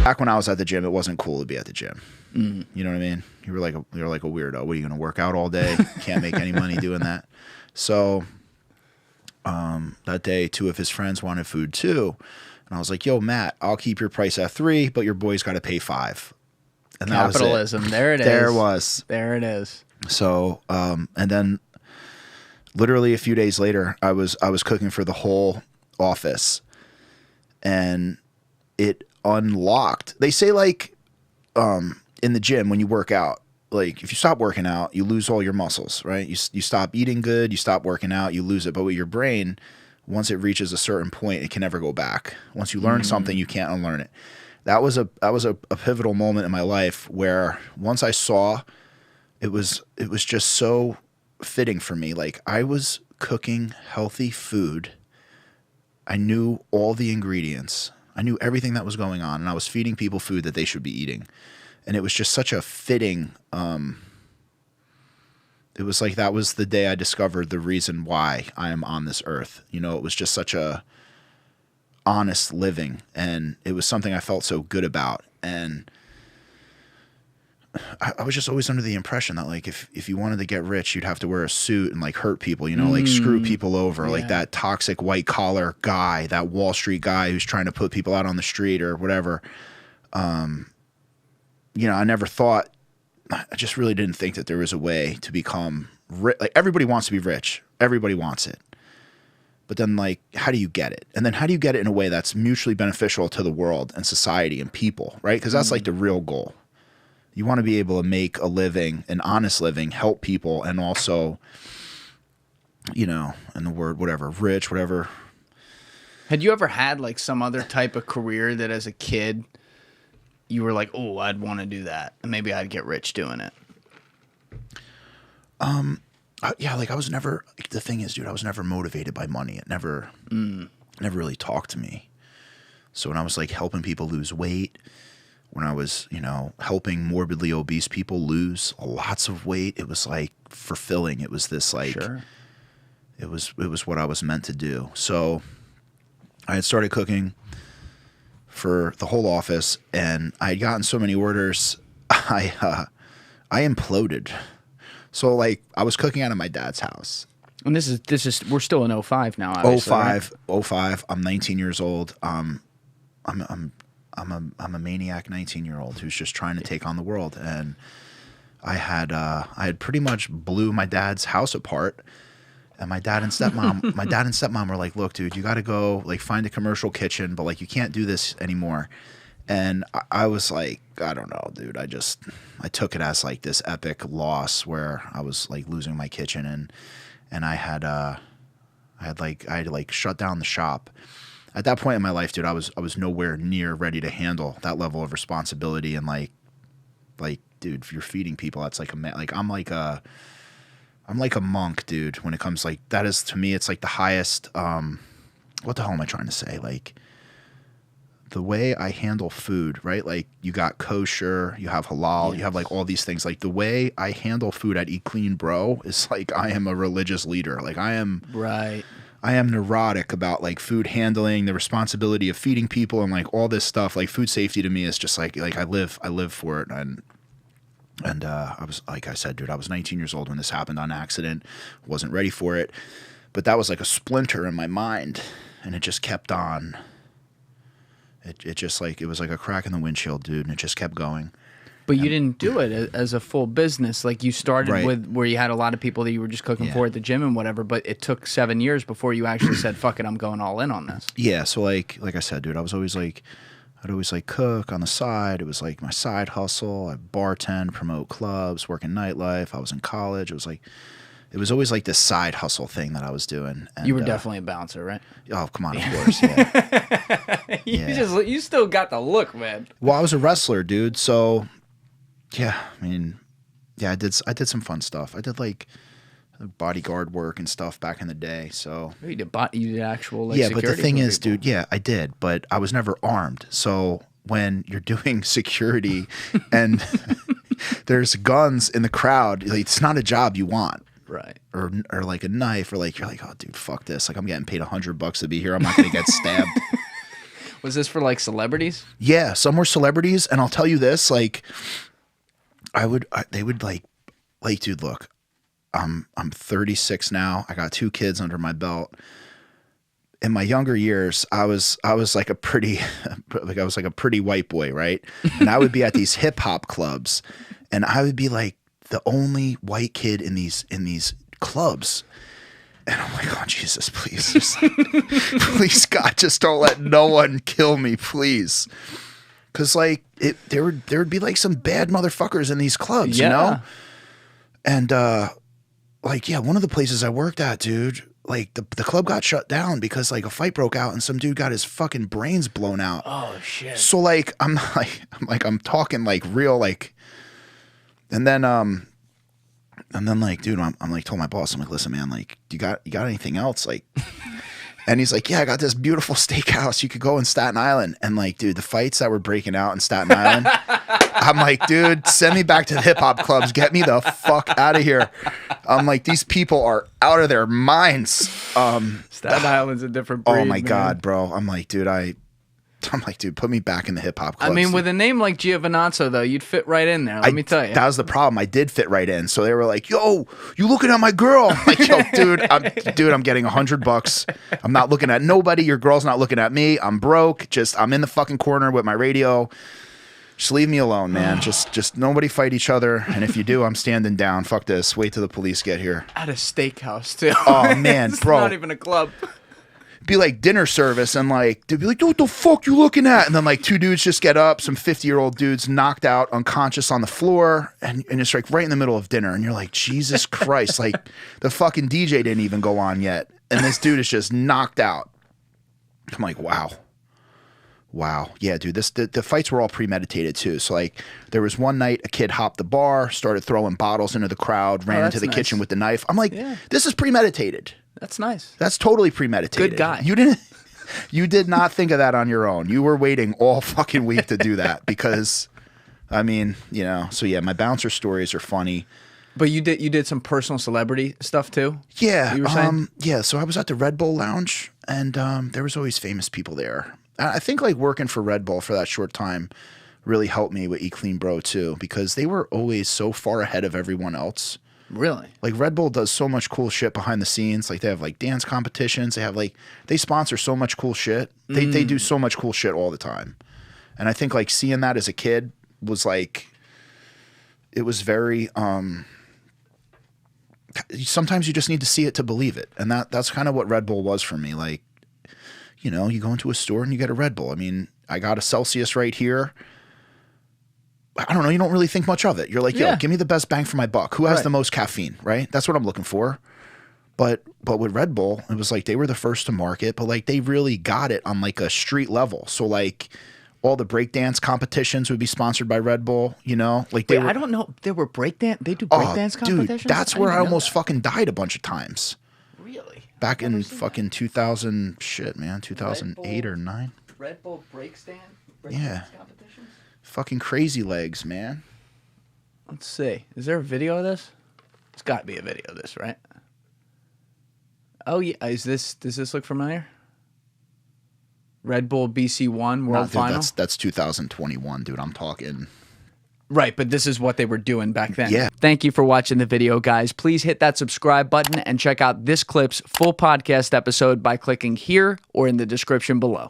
back when I was at the gym, it wasn't cool to be at the gym. You know what I mean? You were like a weirdo. What are you going to work out all day? Can't make any money doing that. So that day, 2 of his friends wanted food too. And I was like, yo, Matt, I'll keep your price at $3, but your boy's got to pay $5. And Capitalism. There it is. There it is. So, and then literally a few days later, I was cooking for the whole office, and it unlocked. They say like, in the gym when you work out, like if you stop working out, you lose all your muscles, right? You stop eating good, you stop working out, you lose it. But with your brain, once it reaches a certain point, it can never go back. Once you learn something, you can't unlearn it. That was a pivotal moment in my life where once I saw, it was just so fitting for me. Like I was cooking healthy food. I knew all the ingredients. I knew everything that was going on, and I was feeding people food that they should be eating. And it was just such a fitting, it was like that was the day I discovered the reason why I am on this earth. You know, it was just such a honest living, and it was something I felt so good about. And I was just always under the impression that like if you wanted to get rich, you'd have to wear a suit and like hurt people, you know, like screw people over, like that toxic white collar guy, that Wall Street guy who's trying to put people out on the street or whatever. You know, I just really didn't think that there was a way to become rich. Like everybody wants to be rich. Everybody wants it. But then like, how do you get it? And then how do you get it in a way that's mutually beneficial to the world and society and people, right? Because that's like the real goal. You want to be able to make a living, an honest living, help people, and also, you know, and the word, whatever, rich, whatever. Had you ever had like some other type of career that as a kid you were like, oh, I'd want to do that, and maybe I'd get rich doing it? Yeah, like I was never, like, the thing is, dude, I was never motivated by money. It never really talked to me. So when I was like helping people lose weight, when I was, you know, helping morbidly obese people lose lots of weight, it was like fulfilling. It was this like, it was what I was meant to do. So I had started cooking for the whole office, and I had gotten so many orders, I imploded. So like I was cooking out of my dad's house. And this is we're still in 05 now, obviously. 05. I'm 19 years old. I'm a maniac 19-year-old who's just trying to take on the world. And I had pretty much blew my dad's house apart. And my dad and stepmom were like, look, dude, you got to go like find a commercial kitchen, but like you can't do this anymore. And I was like, I don't know, dude. I took it as like this epic loss where I was like losing my kitchen, and I had shut down the shop. At that point in my life, dude, I was nowhere near ready to handle that level of responsibility. And like, dude, if you're feeding people, that's like I'm like a monk, dude, when it comes like, that is, to me, it's like the highest, what the hell am I trying to say? Like the way I handle food, right? Like you got kosher, you have halal, you have like all these things. Like the way I handle food at Eat Clean Bro is like, I am a religious leader. Like I am neurotic about like food handling, the responsibility of feeding people, and like all this stuff. Like food safety to me is just like I live for it. And I was, like I said, dude, I was 19 years old when this happened on accident. Wasn't ready for it. But that was like a splinter in my mind, and it just kept on. It just like, it was like a crack in the windshield, dude, and it just kept going. But you didn't do it as a full business. Like you started with where you had a lot of people that you were just cooking for at the gym and whatever, but it took 7 years before you actually said, fuck it, I'm going all in on this. Yeah, so like I said, dude, I'd always like cook on the side. It was like my side hustle. I bartend, promote clubs, work in nightlife. I was in college. It was always like this side hustle thing that I was doing. And, you were definitely a bouncer, right? Oh, come on, of course, yeah. You still got the look, man. Well, I was a wrestler, dude. So, yeah, I mean, yeah, I did some fun stuff. I did like bodyguard work and stuff back in the day. So you did actual like security. But the thing is, dude, yeah, I did, but I was never armed. So when you're doing security and there's guns in the crowd, like, it's not a job you want. Right. Or like a knife, or like you're like, oh dude, fuck this. Like I'm getting paid $100 to be here. I'm not gonna get stabbed. Was this for like celebrities? Yeah, some were celebrities, and I'll tell you this, like, they would like, dude, look, I'm 36 now. I got 2 kids under my belt. In my younger years, I was like a pretty, white boy, right? And I would be at these hip hop clubs, and I would be like the only white kid in these clubs. And I'm like, oh Jesus, please, please God, just don't let no one kill me, please. Cause like there would be like some bad motherfuckers in these clubs, you know? And like, yeah, one of the places I worked at, dude, like the club got shut down because like a fight broke out and some dude got his fucking brains blown out. Oh shit. So like I'm talking like real like, and then like, dude, I'm like told my boss, I'm like, listen, man, like, you got anything else? Like, and he's like, yeah, I got this beautiful steakhouse. You could go in Staten Island. And like, dude, the fights that were breaking out in Staten Island, I'm like, dude, send me back to the hip hop clubs. Get me the fuck out of here. I'm like, these people are out of their minds. Staten Island's a different breed, oh my God, bro. I'm like, dude, put me back in the hip hop clubs. I mean, with a name like Giovinazzo, though, you'd fit right in there. Let me tell you. That was the problem. I did fit right in. So they were like, yo, you looking at my girl? I'm like, yo, dude, I'm getting $100. I'm not looking at nobody. Your girl's not looking at me. I'm broke. I'm in the fucking corner with my radio. Just leave me alone, man. Just nobody fight each other. And if you do, I'm standing down. Fuck this. Wait till the police get here. At a steakhouse, too. Oh, man, it's bro. Not even a club. Be like dinner service and like they'd be like, what the fuck you looking at? And then like 2 dudes just get up, some 50-year-old dudes knocked out, unconscious on the floor, and it's like right in the middle of dinner, and you're like, Jesus Christ, like the fucking DJ didn't even go on yet, and this dude is just knocked out. I'm like, wow, yeah, dude, the fights were all premeditated too. So like there was one night a kid hopped the bar, started throwing bottles into the crowd, ran into the kitchen with the knife. I'm like, this is premeditated. That's nice. That's totally premeditated. Good guy. You did not think of that on your own. You were waiting all fucking week to do that because, I mean, you know. So yeah, my bouncer stories are funny. But you did some personal celebrity stuff too? Yeah. You were saying? Yeah. So I was at the Red Bull Lounge, and there was always famous people there. I think like working for Red Bull for that short time really helped me with Eat Clean Bro too, because they were always so far ahead of everyone else. Really? Like Red Bull does so much cool shit behind the scenes. Like they have like dance competitions. They have like, they sponsor so much cool shit. They do so much cool shit all the time. And I think like seeing that as a kid was like, it was very, sometimes you just need to see it to believe it. And that's kind of what Red Bull was for me. Like, you know, you go into a store and you get a Red Bull. I mean, I got a Celsius right here. I don't know. You don't really think much of it. You're like, yo, give me the best bang for my buck. Who has the most caffeine, right? That's what I'm looking for. But with Red Bull, it was like they were the first to market, but like they really got it on like a street level. So like all the breakdance competitions would be sponsored by Red Bull, you know? Like I don't know. There were breakdance. They do breakdance competitions? Dude, that's where I almost fucking died a bunch of times. Really? Back in fucking 2000, shit, man, 2008 or 9. Red Bull breakdance competitions? Fucking crazy legs, man. Let's see. Is there a video of this? There's got to be a video of this, right? Oh yeah. Does this look familiar? Red Bull BC1 World Final? That's 2021, dude. I'm talking. Right, but this is what they were doing back then. Yeah. Thank you for watching the video, guys. Please hit that subscribe button and check out this clip's full podcast episode by clicking here or in the description below.